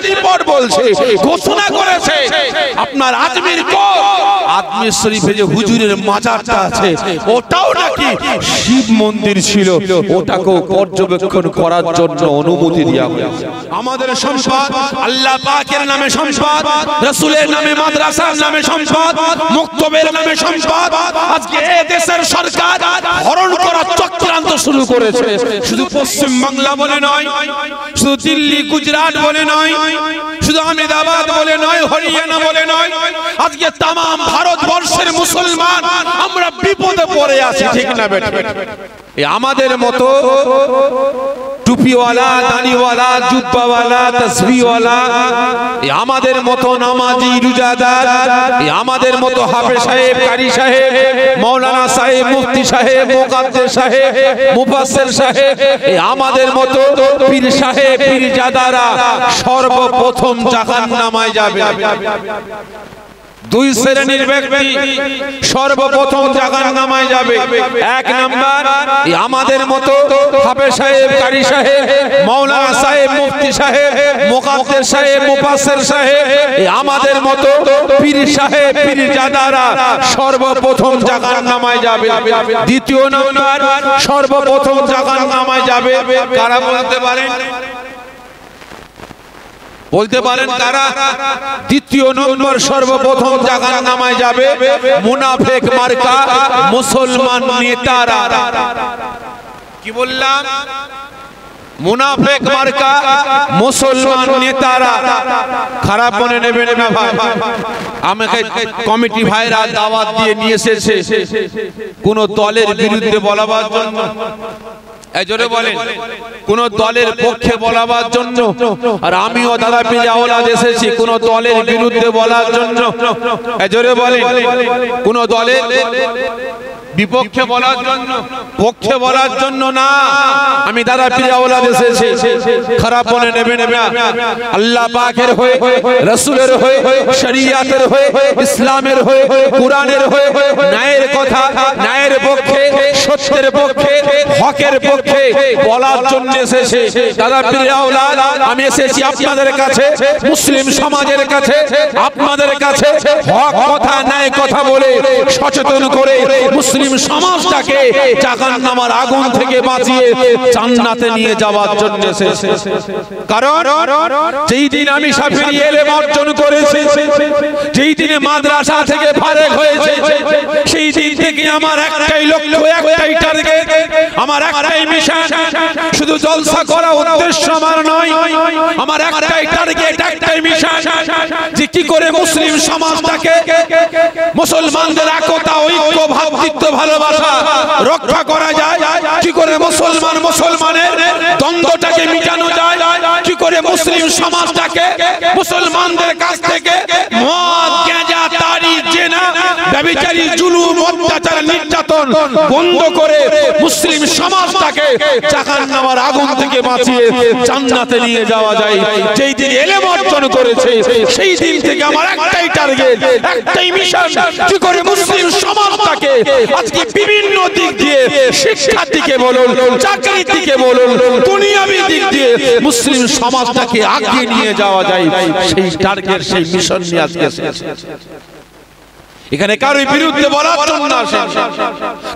Report বলছে, ঘোষণা করেছে আপনার আজমির আজমির শরীফে যে হুজুরের মাজারটা আছে ওটাও নাকি শিব মন্দির ছিল, ওটাকেও পর্যবেক্ষণ করার জন্য অনুমতি দেওয়া হয়েছে। আমাদের সম্পদ আল্লাহ পাকের নামে সম্পদ, রাসূলের নামে মাদ্রাসার নামে সম্পদ, মুক্তবের নামে সম্পদ, আজকে এই দেশের সরকার হরণ করার চক্রান্ত শুরু করেছে। শুধু পশ্চিম বাংলা বলে নয়, শুধু দিল্লি গুজরাট বলে নয়, শুধু আহমেদাবাদ বলে নয়, হরিয়ানা বলে নয়, আজকে তাম ভারতবর্ষের মুসলমান আমরা বিপদে পড়ে আছি, ঠিক না বেটা? আমাদের মতো টুপিওয়ালা, দাড়িওয়ালা, জুব্বাওয়ালা, তাসবিহওয়ালা, আমাদের মতো নামাজি, রোজাদার, আমাদের মতো হাফেজ সাহেব, কারি সাহেব, মাওলানা সাহেব, মুফতি সাহেব, মুকাদ্দেস সাহেব, মুফাসসির সাহেব, আমাদের মতো পীর সাহেব, পীরজাদারা সর্বপ্রথম জাহান্নামে যাবে। দুই শ্রেণীর ব্যক্তি সর্বপ্রথম জাহান্নামে যাবে। এক নাম্বার আমাদের মতো হাফেজ সাহেব, কারি সাহেব, মাওলানা সাহেব, মুফতি সাহেব, মুকাদ্দেস সাহেব, মুফাসসির সাহেব, আমাদের মতো পীর সাহেব, পীরজাদারা সর্বপ্রথম জাহান্নামে যাবে। দ্বিতীয় নাম্বার সর্বপ্রথম জাহান্নামে যাবে কারা বলতে পারেন? বলতে পারেন কারা? দ্বিতীয় নম্বর সর্বপ্রথম জাহান্নামে যাবে মুনাফিক মার্কা মুসলমান নেতারা। কি বললাম? মুনাফিক মার্কা মুসলমান নেতারা। খারাপ মনে নেবেন না ভাই, আমাকে কমিটি ভাইরা দাওয়াত দিয়ে নিয়ে এসেছে কোন দলের বিরুদ্ধে বলাবার জন্য, জোরে বলেন, কোন দলের পক্ষে বলাবার জন্য। আর আমিও দাদা পীর আওলাদ এসেছি কোন দলের বিরুদ্ধে বলার জন্য, জোরে বলেন, কোন দলের বিপক্ষে বলার জন্য, পক্ষে বলার জন্য না। আমি দাদা পীর আওলাদ এসেছি। খারাপ মনে নেবেন না, আল্লাহ পাকের হয়ে, রাসূলের হয়ে, শরীয়তের হয়ে, ইসলামের হয়ে, কোরআনের হয়ে, ন্যায়ের কথা, ন্যায়ের পক্ষে, সত্যের পক্ষে, হকের পক্ষে বলার জন্য এসেছি। দাদা পীর আওলাদ আমি এসেছি আপনাদের কাছে, মুসলিম সমাজের কাছে, আপনাদের কাছে হক কথা, ন্যায় কথা বলে সচেতন করে মুসলিম সমাজটাকে জাহান্নামের আগুন থেকে বাঁচিয়ে জান্নাতে নিয়ে যাওয়ার জন্য এসেছে। কারণ যেই দিন আমি শাফিঈ ইলম অর্জন করেছি, যেই দিনে মাদ্রাসা থেকে ফারেগ হয়েছে, সেই দিন থেকে আমার একটাই লক্ষ্য, একটাই টার্গেট, আমার একটাই মিশন। শুধু জলসা করা উদ্দেশ্য আমার নয়, আমার একটাই টার্গেট, একটাই মিশন যে কি করে মুসলিম সমাজটাকে, মুসলমানদের একতা, ঐক্য, ভ্রাতৃত্ব, ভালোবাসা রক্ষা করা যায়, কি করে মুসলমান মুসলমানের দ্বন্দ্বটাকে মিটানো যায়, কি করে মুসলিম সমাজটাকে মুসলমানদের কাছ থেকে মদ, গাঁজা, তাড়ি, জেনা, ব্যভিচারী, জুলুম, অত্যাচার, নির্যাতন বন্ধ করে মুসলিম সমাজটাকে জাহান্নামের আগুন থেকে বাঁচিয়ে জান্নাতে নিয়ে যাওয়া যায়। যেই দিন ইলম অর্জন করেছে সেই দিন থেকে আমার একটাই টার্গেট, একটাই মিশন, কি করে মুসলিম সমাজটাকে আজকে বিভিন্ন দিক দিয়ে, শিক্ষার দিকে বলুন, চাকরির দিকে বলুন, দুনিয়াবি দিক দিয়ে মুসলিম সমাজটাকে আগিয়ে নিয়ে যাওয়া যায়, সেই টার্গেট, সেই মিশন নিয়ে আজকে এখানে কারোর বিরুদ্ধে বলার জন্য আসেন,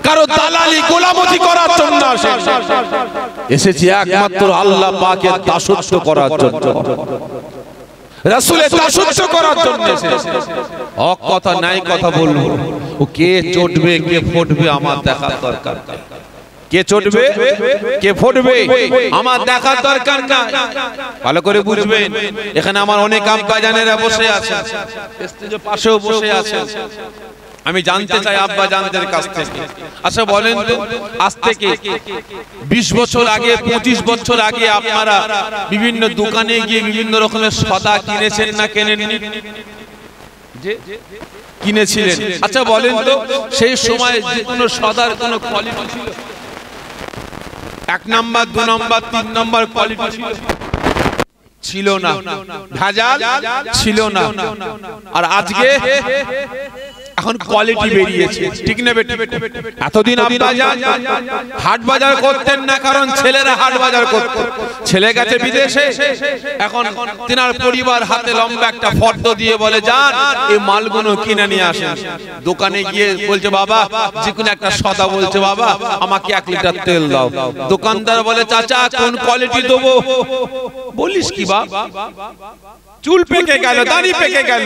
কারো দালালি গোলামতি করার জন্য আসেন, এসেছি একমাত্র আল্লাহ পাকের দাসত্ব করার জন্য, রাসূলের দাসত্ব করার জন্য এসেছি। হক কথা, ন্যায় কথা বলবো। ও কে চটবে, কে ফুটবে আমার দেখার দরকার নেই। কে চটবে, কে ফুটবে আমার দেখার দরকার নাই। ভালো করে বুঝবেন, এখানে আমার অনেক আব্বা জানেরা বসে আছে, স্টেজের পাশেও বসে আছে। আমি জানতে চাই আব্বা জানদের কাছ থেকে, আচ্ছা বলেন তো, আজ থেকে 20 বছর আগে, 25 বছর আগে আপনারা বিভিন্ন দোকানে গিয়ে বিভিন্ন রকমের সদা কিনেছেন না কেনেননি? কিনেছিলেন। আচ্ছা বলেন তো, সেই সময় যে কোনো সদার কোনো কোয়ালিটি ছিল? 1 নাম্বার, 2 নাম্বার, 3 নাম্বার কোয়ালিটি ছিল না, ভেজাল ছিল না। আর আজকে এখন কোয়ালিটি বেরিয়েছে, ঠিক না বেটি? এতদিন আব্বাজান হাট বাজার করতেন না, কারণ ছেলেরা হাট বাজার করত। ছেলে গেছে বিদেশে, এখন তিনার পরিবার হাতে লম্বা একটা ফর্দ দিয়ে বলে, যান এই মালগুলো কিনে নিয়ে আসেন। দোকানে গিয়ে বলছে, বাবা যে কোনো একটা সদা, বলছে বাবা আমাকে 1 লিটার তেল দাও। দোকানদার বলে, চাচা কোন কোয়ালিটি দেবো? বলিস কি বাপ, চুল পেকে গেল, দাড়ি পেকে গেল,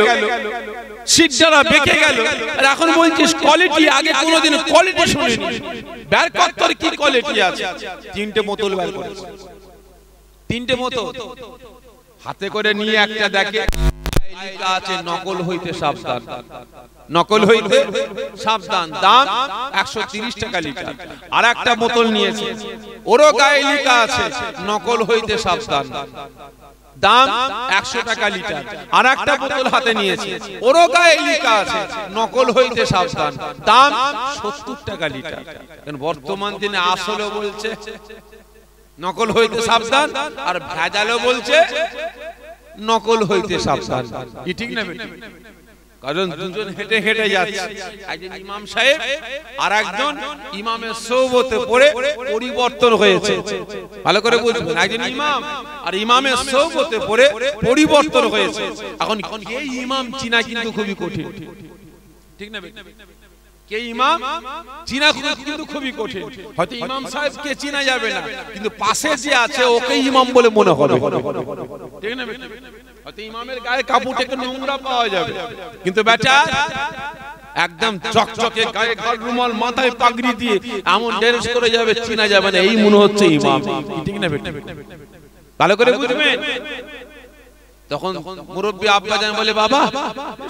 সিটটা বেঁকে গেল, আর এখন বলছিস কোয়ালিটি? আগে কোনোদিন কোয়ালিটি শুনিনি। বের কর তোর কি কোয়ালিটি আছে। 3টে বোতল বের করেছে, 3টে বোতল হাতে করে নিয়ে একটা দেখে লেখা আছে নকল হইতে সাবধান, নকল হইতে সাবধান, দাম 130 টাকা লিটার। আর একটা বোতল নিয়েছে, ওরও গায়ে লেখা আছে নকল হইতে সাবধান, দাম 100 টাকা লিটার। আর একটা বোতল হাতে নিয়েছে, ওরও গায়ে লেখা আছে নকল হইতে সাবধান, দাম 70 টাকা লিটার। বর্তমান দিনে আসলে বলছে নকল হইতে সাবধান, আর ভেজালও বলছে নকল হইতে সাবধান। কি ঠিক না বেটি? কারণ দুজন হেঁটে হেঁটে যাচ্ছে, একজন ইমাম সাহেব আর একজন ইমামের সোহবতে পড়ে পরিবর্তন হয়েছে। ভালো করে বুঝবেন, একজন ইমাম আর ইমামের সোহবতে পড়ে পরিবর্তন হয়েছে। এখন এই ইমাম চিনা কিন্তু খুবই কঠিন, ঠিক না বেটি? কে ইমাম চিনা কিন্তু খুবই কঠিন। হয়তো ইমাম সাহেবকে চিনা যাবে না, কিন্তু পাশে যে আছে ওকে ইমাম বলে মনে হবে, ঠিক না বেটি? হয়তো ইমামের গায়ে কাপড়টাকে নোংরা পাওয়া যাবে, কিন্তু বেটা একদম চকচকে গায়ে ঘর রুমাল, মাথায় পাগড়ি দিয়ে এমন ড্রেস করে যাবে, চিনা যাবে না, এই মনে হচ্ছে ইমাম, ঠিক না বেটি? ভালো করে বুঝবেন। তখন মুরব্বী আব্বাজান বলে, বাবা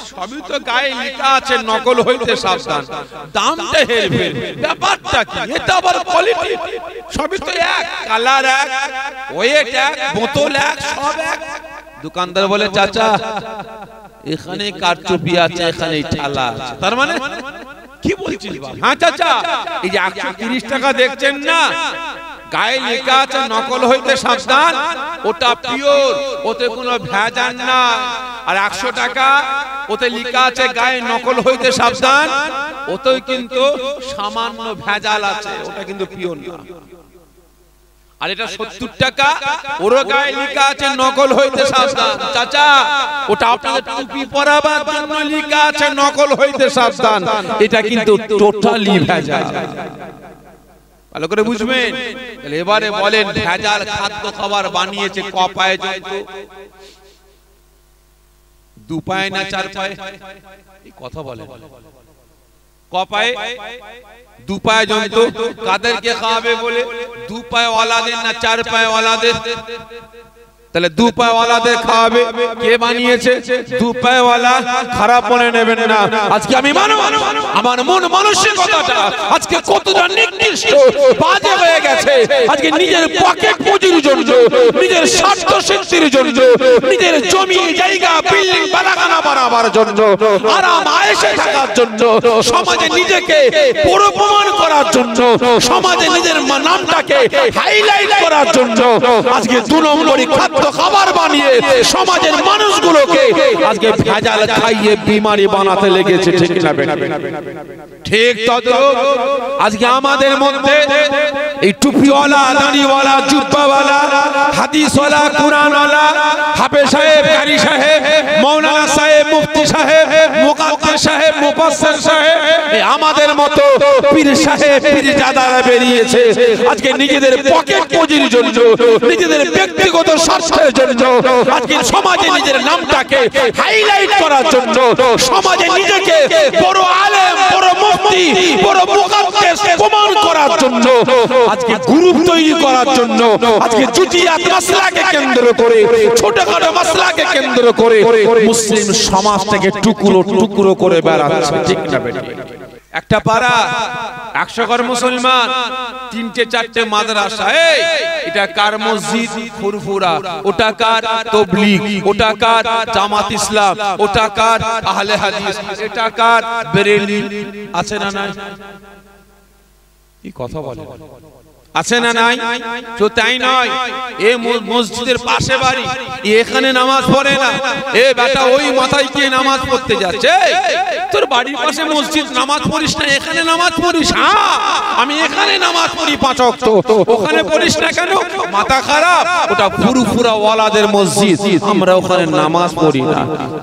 সবই তো গায়ে লেখা আছে নকল হইতে সাবধান, দামটা হেরফের, ব্যাপারটা কি? এটা আবার কোয়ালিটি, সবই তো এক, কালার এক, ওয়েট এক, বোতল এক, সব এক। দোকানদার বলে, চাচা এখানে কারচুপি আছে, এখানে ঠালা আছে। তার মানে কি বলছিস? হ্যাঁ চাচা, এই যে 130 টাকা দেখছেন না, গায়ে লেখা আছে নকল হইতে সাবধান, ওটা পিওর, ওতে কোনো ভেজাল না। আর 100 টাকা ওতে লেখা আছে গায়ে নকল হইতে সাবধান, ওতেও কিন্তু সামান্য ভেজাল আছে, ওটা কিন্তু পিওর না। আর এটা 70 টাকা, ওরও গায়ে লেখা আছে নকল হইতে সাবধান। চাচা ওটা আপনাদের টুপি পরাবার জন্য লেখা আছে নকল হইতে সাবধান, এটা কিন্তু টোটালি ভেজাল। ভালো করে বুঝবেন। এবারে বলেন, ভেজাল খাদ্য খাবার বানিয়েছে ক পায়ে জন্তু? 2 পায়ে না 4 পায়ে? এই কথা বলেন, ক পায়ে? 2 পায়ে জন্তু। কাদেরকে খাওয়াবে বলে? 2 পায়ে ওয়ালাদের না 4 পায়ে ওয়ালাদের? তাহলে 2 পায়ে ওয়ালাদের খাওয়াবে। কে বানিয়েছে? 2 পায়ে ওয়ালা। খারাপ মনে নেবেন না, আজকে আমি মানব, আমার মন মানসিকতাটা আজকে কতটা নিকৃষ্ট বাজে হয়ে গেছে। আজকে নিজের পকেট পুঁজির জন্য, নিজের স্বার্থ সিদ্ধির জন্য, নিজের জমি জায়গা বিল্ডিং বানাগানা বানাবার জন্য, আরাম আয়েশে থাকার জন্য, সমাজে নিজেকে বড় প্রমাণ করার জন্য, সমাজে নিজের নামটাকে হাইলাইট করার জন্য আজকে 2 নম্বরই খাদ্য খাবার বানিয়ে সমাজের মানুষগুলোকে আজকে ভেজাল খাইয়ে বিমারি বানাতে লেগেছে, ঠিক না? ঠিক তদ্রূপ আজকে আমাদের মধ্যে এই টুপিওয়ালা, দাড়িওয়ালা, জুব্বাওয়ালা, হাদিসওয়ালা, কুরআনওয়ালা, হাফেজ সাহেব, কারি সাহেব, মাওলানা সাহেব, মুফতি সাহেব, মুকাদ্দিস সাহেব, মুফাসসির সাহেব, আমাদের মতো পীর সাহেব, পীরজাদারা বেরিয়েছে আজকে নিজেদের পকেট পুঁজির জন্য, নিজেদের ব্যক্তিগত স্বার্থের জন্য, আজকে সমাজে নিজের নামটাকে হাইলাইট করার জন্য, সমাজে নিজেকে বড় আলেম, বড় মুফতি, বড় মুকাদ্দিস প্রমাণ করার জন্য, আজকে গ্রুপ তৈরি করার জন্য, আজকে জুজিয়াত মাসলাকে কেন্দ্র করে, ছোটখাটো মাসলাকে কেন্দ্র করে মুসলিম সমাজটাকে টুকরো টুকরো করে বেড়াচ্ছে, ঠিক না বেটি? একটা পাড়া 100 ঘর মুসলমান, 3টে 4টে মাদ্রাসা। এটা কার মসজিদ? ফুরফুরা। ওটা কার? তাবলীগ। ওটা কার? জামাত ইসলাম। ওটা কার? আহলে হাদিস। এটা কার? বেরেলি। আছে না নাই? কি কথা বলে? আছে না নাই? তো তাই নয়, এ মসজিদের পাশে বাড়ি, এখানে নামাজ পড়ে না, এ বেটা ওই মাথায় কি নামাজ পড়তে যাচ্ছে? তোর বাড়ির পাশে মসজিদ, নামাজ পড়িস না, এখানে নামাজ পড়িস? হ্যাঁ, আমি এখানে নামাজ পড়ি 5 ওয়াক্ত, ওখানে পড়িস না কেন? মাথা খারাপ, ওটা ফুরফুরা ওয়ালাদের মসজিদ, আমরা ওখানে নামাজ পড়ি না।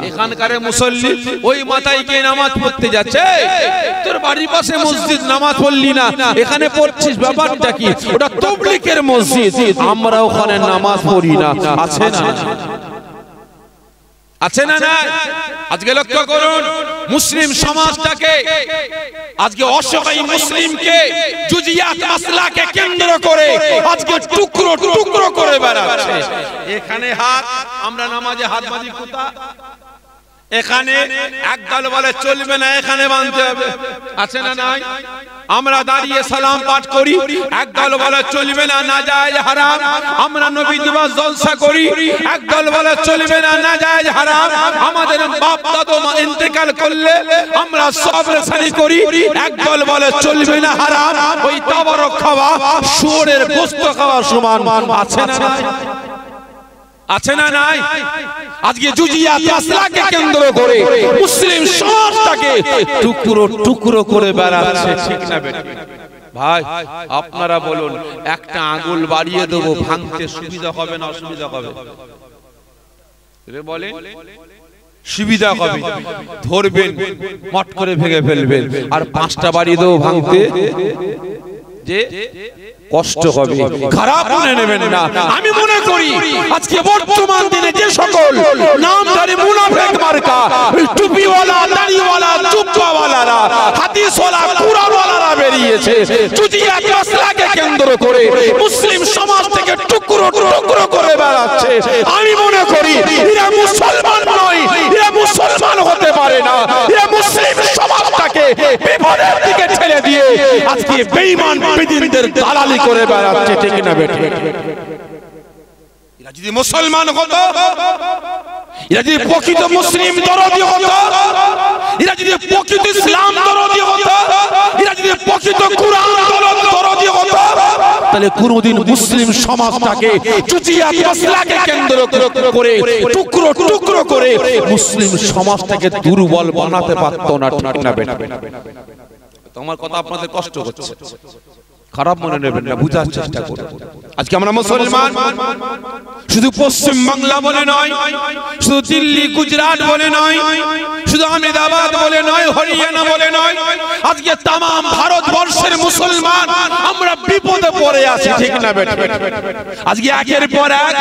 এখানকার মুসল্লি ওই মাথায় কি নামাজ পড়তে যাচ্ছে? তোর বাড়ির পাশে মসজিদ, নামাজ পড়লি না, এখানে পড়ছিস, ব্যাপারটা কি? ওটা তাবলীগের মসজিদ, আমরা ওখানে নামাজ পড়ি না। আছে না? আছে না না? আজকে লক্ষ্য করুন, মুসলিম সমাজটাকে, আজকে অসহায় মুসলিমকে জুজিয়াত মাসলাকে কেন্দ্র করে আজকে টুকরো টুকরো করে বেড়াচ্ছে। এখানে হাত, আমরা নামাজে হাত বাঁধি কোথা? এখানে একদল বলে চলবে না, এখানে বাঁধতে হবে। আছে না নাই? আমরা দাঁড়িয়ে সালাম পাঠ করি, একদল বলে চলবে না, নাজায়েজ হারাম। আমরা নবী দিবস জলসা করি, একদল বলে চলবে না, নাজায়েজ হারাম। আমাদের বাপ দাদু ইন্তেকাল করলে আমরা সবরসানি করি, একদল বলে চলবে না, হারাম। ওই তাবারক খাওয়া শুয়োরের গোশত খাওয়ার সমান। আছে না নাই? আছে না নাই? আজকে জুজিয়াত মাসলাকে কেন্দ্র করে মুসলিম সমাজটাকে টুকরো টুকরো করে বেড়াচ্ছে। ঠিক না বেটা? ভাই আপনারা বলুন, একটা আঙ্গুল বাড়িয়ে দেবো, ভাঙতে সুবিধা হবে না অসুবিধা হবে? বলেন, সুবিধা হবে, ধরবেন মট করে ভেঙে ফেলবেন। আর 5টা বাড়িয়ে দেবো, ভাঙতে যে কষ্ট হবে। খারাপ মনে নেবেন না। আমি মনে করি আজকে বর্তমান দিনে যে সকল নামধারী মুনাফিক মার্কা, টুপিওয়ালা, দাড়িওয়ালা, জুব্বাওয়ালারা, হাদিসওয়ালা, কুরআনওয়ালারা বেরিয়েছে, জুজিয়াত মাসলাকে কেন্দ্র করে মুসলিম সমাজ থেকে টুকরো টুকরো করে বেড়াচ্ছে। আমি মনে করি এরা মুসলমান নয়, এরা মুসলমান হতে পারে না। এরা মুসলিম সমাজটাকে বিপদের দিকে ঠেলে দিয়ে আজকে বেঈমান বেদিনদের দালালি করে বেড়াচ্ছে। ঠিক না বেটা? এরা যদি মুসলমান হতো, এরা যদি প্রকৃত মুসলিম দরদি হতো, এরা যদি প্রকৃত ইসলাম দরদি হতো, এরা যদি প্রকৃত কুরআন দরদি হতো, তাহলে কোনদিন মুসলিম সমাজটাকে জুজিয়াত মাসলাকে কেন্দ্র করে টুকরো টুকরো করে মুসলিম সমাজটাকে দুর্বল বানাতে পারতো না। ঠিক না বেটা? তোমার কথা আপনাদের কষ্ট হচ্ছে, খারাপ মনে নেবেন না, বুঝার চেষ্টা করুন। আজকে আমরা মুসলমান, শুধু পশ্চিম বাংলা বলে নয়, শুধু দিল্লি গুজরাট বলে নয়, শুধু আহমেদাবাদ বলে নয়, হরিয়ানা বলে নয়, আজকে তাম ভারতবর্ষের মুসলমান আমরা বিপদে পড়ে আছি। ঠিক না বেটা? আজকে একের পর এক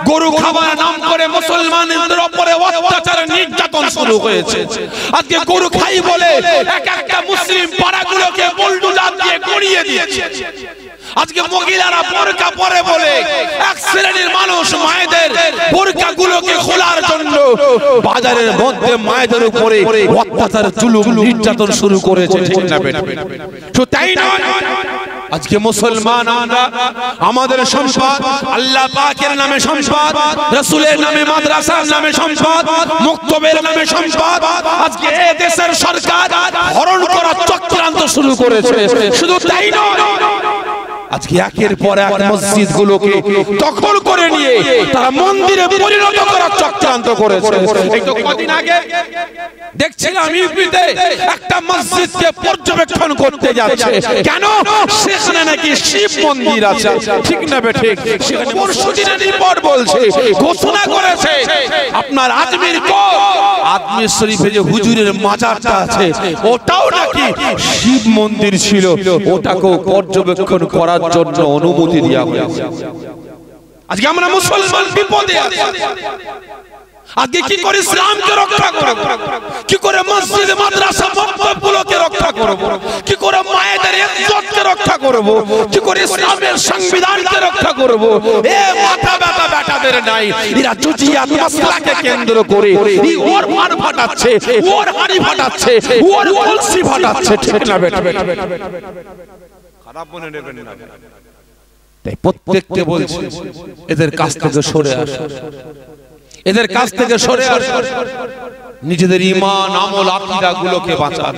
গরু খাবার নাম করে মুসলমানদের উপরে অত্যাচার নির্যাতন শুরু হয়েছে। আজকে গরু খাই বলে এক একটা মুসলিম পাড়াগুলোকে বুলডোজার দিয়ে গড়িয়ে দিয়েছে। আজকে মহিলারা বোরকা পরে বলে এক শ্রেণীর মানুষ মায়েদের বোরকাগুলোকে খোলার জন্য বাজারের মধ্যে মায়েদের উপরে অত্যাচার, জুলুম, নির্যাতন শুরু করেছে। ঠিক না বেটা? তো তাই নয়, আজকে মুসলমান আমরা, আমাদের সম্পদ আল্লাহ পাকের নামে সম্পদ, রাসূলের নামে, মাদ্রাসার নামে সম্পদ, মুক্তবের নামে সম্পদ, আজকে এই দেশের সরকার হরণ করার চক্রান্ত শুরু করেছে। শুধু তাই নয়, আজকে একের পর এক মসজিদগুলোকে দখল করে নিয়ে তারা মন্দিরে পরিণত করার চক্রান্ত করেছে। এই তো কদিন আগে দেখছিলাম ইউপিতে একটা মসজিদকে পর্যবেক্ষণ করতে যাচ্ছে। কেন? সেখানে নাকি শিব মন্দির আছে। ঠিক না বেটা? সেখানে পরশুদিনের রিপোর্ট বলছে, ঘোষণা করেছে আপনার আজমির আজমির শরীফে যে হুজুরের মাজারটা আছে ওটাও নাকি শিব মন্দির ছিল, ওটাকেও পর্যবেক্ষণ করার জন্য অনুমতি দেওয়া হয়েছে। আজকে আমরা মুসলমান বিপদে আছি। আজকে কি করে ইসলামকে রক্ষা করব? কি করে মসজিদ, মাদ্রাসা, মক্তবগুলোকে রক্ষা করব? কি করে মায়েদের ইজ্জতকে রক্ষা করব? কি করে ইসলামের সংবিধানকে রক্ষা করব? এ মাথা ব্যথা বেটাদের নাই। এরা জুজিয়াত মাসলাকে কেন্দ্র করে ওর মার ফাটাচ্ছে, ওর হাড়ি ফাটাচ্ছে, ওর কলসি ফাটাচ্ছে। ঠিক না বেটা? খারাপ মনে নেবেন না। তাই প্রত্যেককে বলছি এদের কাছ থেকে সরে আসো, এদের কাছ থেকে সরে আসো, নিজেদের ঈমান, আমল, আকীদা গুলোকে বাঁচান।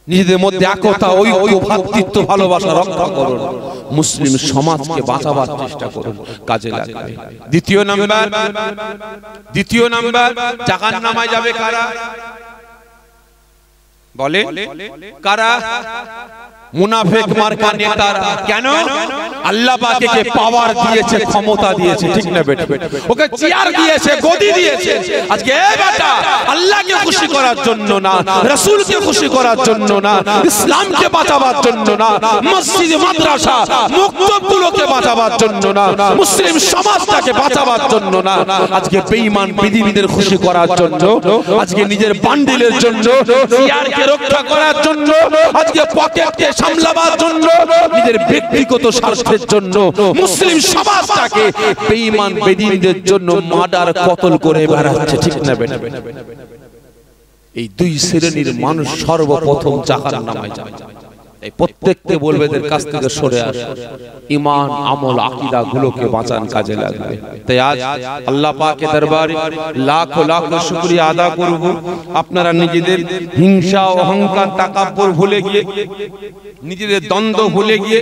নিজেদের মধ্যে একতা, ঐক্য, ভ্রাতৃত্ব, ভালোবাসা রক্ষা করুন। মুসলিম সমাজকে বাঁচাবার চেষ্টা করুন, কাজে লাগবে। দ্বিতীয় নাম্বার জাহান্নামে যাবে কারা? বলে কারা? মুনাফিক মার্কা নেতারা। কেন? আল্লাহ পাক একে পাওয়ার দিয়েছে, ক্ষমতা দিয়েছে, ঠিক না বেটা? ওকে চেয়ার দিয়েছে, গদি দিয়েছে। আজকে এই বেটা আল্লাহকে খুশি করার জন্য না, রাসূলকে খুশি করার জন্য না, ইসলামকে বাঁচাবার জন্য না, মসজিদ মাদ্রাসা মক্তবগুলোকে বাঁচাবার জন্য না, মুসলিম সমাজটাকে বাঁচাবার জন্য না, আজকে বেঈমান বিধর্মীদের খুশি করার জন্য, আজকে নিজের বান্ডিলের জন্য, চেয়ারকে রক্ষা করার জন্য, আজকে পকেটকে সামলাবার জন্য, নিজের ব্যক্তিগত স্বার্থের জন্য মুসলিম সমাজটাকে বেঈমান বেদিনদের জন্য মার্ডার কতল করে বেড়াচ্ছে, ঠিক না বেটা? এই দুই শ্রেণীর মানুষ সর্বপ্রথম জাহান্নামে যাবে। এই প্রত্যেককে বলবে এদের কাছ থেকে সরে আসো, ঈমান আমল আকীদা গুলোকে বাঁচান, কাজে লাগবে। তাই আজ আল্লাহ পাকের দরবারে লাখো লাখো শুকরিয়া আদা করব। আপনারা নিজেদের হিংসা অহংকার তাকাব্বুর ভুলে গিয়ে, নিজেদের দ্বন্দ্ব ভুলে গিয়ে,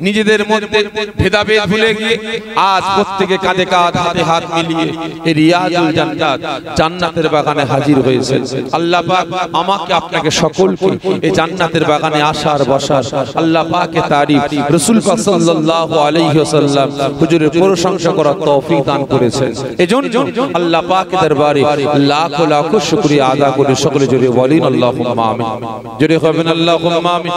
নিজেদের মধ্যে ভেদাভেদ ভুলে গিয়ে আজ প্রত্যেকে কাঁধে কাঁধ হাতে হাত মিলিয়ে এই রিয়াজুল জান্নাত, জান্নাতের বাগানে হাজির হয়েছে। আল্লাহ পাক আমাকে আপনাকে সকলকে এই জান্নাতের বাগানে আসার বসার আল্লাহ পাকের তারিফ, রাসূল পাক সাল্লাল্লাহু আলাইহি ওয়াসাল্লাম হুজুরের প্রশংসা করার তৌফিক দান করেছেন। এজন্য আল্লাহ পাকের দরবারে লাখো লাখো শুকরিয়া আদা করে সকলে জোরে বলেন আল্লাহুম্মা আমিন। জোরে হবেন আল্লাহুম্মা আমিন।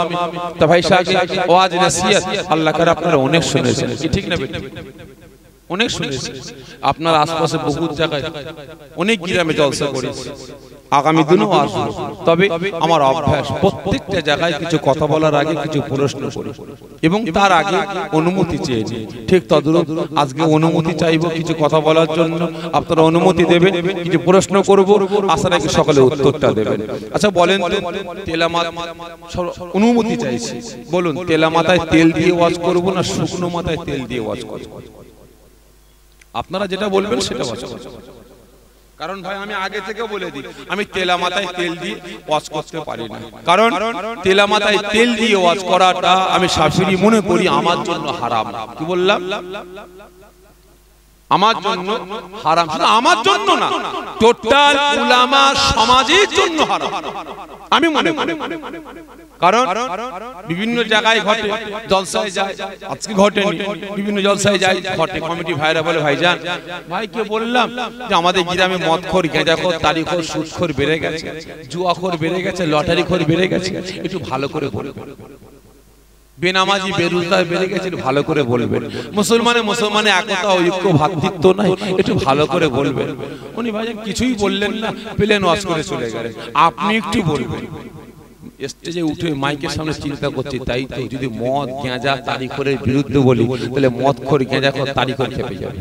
তো ভাই সাহেব ওয়াজ নসিহত আল্লাহ করে আপনারা অনেক শুনেছেন, কি ঠিক না বেটা? অনেক শুনেছেন। আপনার আশপাশে বহু জায়গায় অনেক গ্রামে জলসা করেছি, আগামী দিনও আসবো। তবে আমার অভ্যাস প্রত্যেকটা জায়গায় কিছু কথা বলার আগে কিছু প্রশ্ন করি এবং তার আগে অনুমতি চেয়ে নিই। ঠিক তদ্রূপ আজকে অনুমতি চাইবো কিছু কথা বলার জন্য, আপনারা অনুমতি দেবেন, কিছু প্রশ্ন করব, আশা রাখি সকলে উত্তরটা দেবেন। আচ্ছা বলেন তো, অনুমতি চাইছি, বলুন তেলা মাথায় তেল দিয়ে ওয়াজ করব না শুকনো মাথায় তেল দিয়ে ওয়াজ করব? আপনারা যেটা বলবেন সেটা ওয়াজ করব। কারণ ভাই আমি আগে থেকে বলে দিই, আমি তেলা মাথায় তেল দিয়ে ওয়াজ করতে পারি না। কারণ তেলা মাথায় তেল দিয়ে ওয়াজ করাটা আমি শাফিঈ মনে করি আমার জন্য হারাম। কি বললাম? আমার জন্য হারাম। শুধু আমার জন্য না, টোটাল উলামা সমাজের জন্য হারাম আমি মনে করি। কারণ বিভিন্ন জায়গায় ঘটে, জলসায় যায়, আজকে ঘটেনি, বিভিন্ন জলসায় যায় ঘটে। কমিটি ভাইরা বলে ভাইজান ভাইকে বললাম যে আমাদের গ্রামে মদখোর, গাঁজাখোর, তারিখোর, সুদখোর বেড়ে গেছে, জুয়াখোর বেড়ে গেছে, লটারিখোর বেড়ে গেছে, একটু ভালো করে বলবেন। বেনামাজি বেরোজগার বেড়ে গেছে, একটু ভালো করে বলবেন। মুসলমানে একতা ঐক্য ভ্রাতৃত্ব নাই, একটু ভালো করে বলবেন। উনি ভাইজান কিছুই বললেন না, প্লেন ওয়াজ করে চলে গেলেন। আপনি একটু বলবেন। স্টেজে উঠে মাইকের সামনে চিন্তা করছি, তাই তো যদি মদ গাঁজা তারিখের বিরুদ্ধে বলি তাহলে মদখোর গাঁজাখোর তারিখের খেপে যাবে।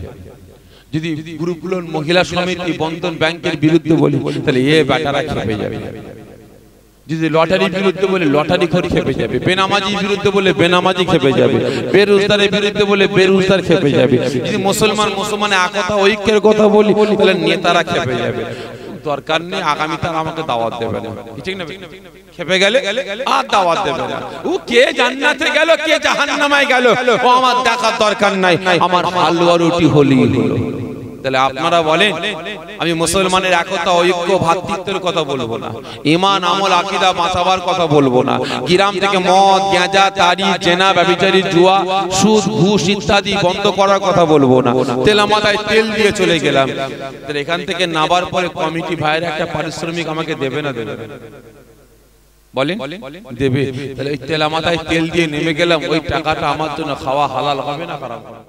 যদি গ্রুপগুলোর মহিলা সমিতি বন্ধন ব্যাংকের বিরুদ্ধে বলি তাহলে এ বেটারা খেপে যাবে। যদি লটারির বিরুদ্ধে বলে লটারি খোর খেপে যাবে, বেনামাজির বিরুদ্ধে বলে বেনামাজি খেপে যাবে, বেরোজগারের বিরুদ্ধে বলে বেরোজগার খেপে যাবে। যদি মুসলমানে একতা ঐক্যের কথা বলি তাহলে নেতারা খেপে যাবে। দরকার নেই, আগামী তার আমাকে দাওয়াত দেবে না, ঠিক না? খেপে গেলে আর দাওয়াত দেবে না। ও কে জান্নাতে গেল কে জাহান্নামে গেল ও আমার দেখার দরকার নাই, আমার হালুয়া রুটি হলি হলো। তাহলে আপনারা বলেন আমি মুসলমানের একতা ঐক্য ভ্রাতৃত্বের কথা বলবো না, ঈমান আমল আকীদা বাঁচাবার কথা বলবো না, গ্রাম থেকে মদ গাঁজা তারি জেনা ব্যভিচারী জুয়া সুদ ঘুষ ইত্যাদি বন্ধ করার কথা বলবো না, তেলা মাথায় তেল দিয়ে চলে গেলাম। তাহলে এখান থেকে নাবার পরে কমিটি ভাইয়ের একটা পারিশ্রমিক আমাকে দেবে না দেবে? বলেন দেবে। তাহলে ওই তেলা মাথায় তেল দিয়ে নেমে গেলাম, ওই টাকাটা আমার জন্য খাওয়া হালাল হবে না খারাপ হবে?